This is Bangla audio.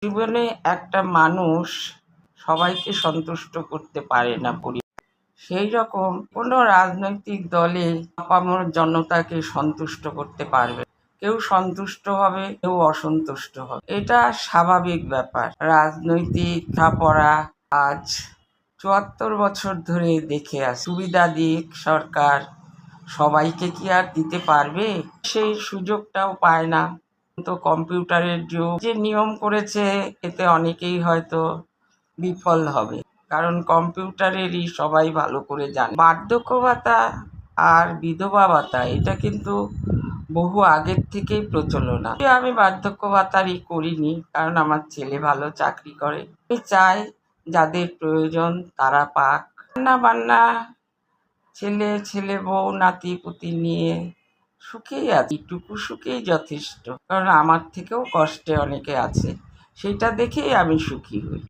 জীবনে একটা মানুষ সবাইকে সন্তুষ্ট করতে পারে না। সেই রকম কোনো রাজনৈতিক দলে আপামর জনতাকে সন্তুষ্ট করতে পারবে। কেউ সন্তুষ্ট হবে, কেউ অসন্তুষ্ট হবে, এটা স্বাভাবিক ব্যাপার। রাজনৈতিক লেখাপড়া আজ ৭৪ বছর ধরে দেখে আসি। সুবিধা দিক সরকার, সবাইকে কি আর দিতে পারবে? সেই সুযোগটাও পায় না। তো কম্পিউটারের যুগ, যে নিয়ম করেছে এতে অনেকেই হয়তো বিফল হবে, কারণ কম্পিউটারেরই সবাই ভালো করে জানে। বার্ধক্য ভাতা আর বিধবা ভাতা এটা কিন্তু বহু আগের থেকেই প্রচলন আছে। আমি বার্ধক্য ভাতারই করিনি, কারণ আমার ছেলে ভালো চাকরি করে। আমি চাই যাদের প্রয়োজন তারা পাক। রান্না বান্না ছেলে বউ নাতি পুতি নিয়ে সুখেই আছি। এইটুকু সুখেই যথেষ্ট, কারণ আমার থেকেও কষ্টে অনেকে আছে, সেটা দেখেই আমি সুখী হই।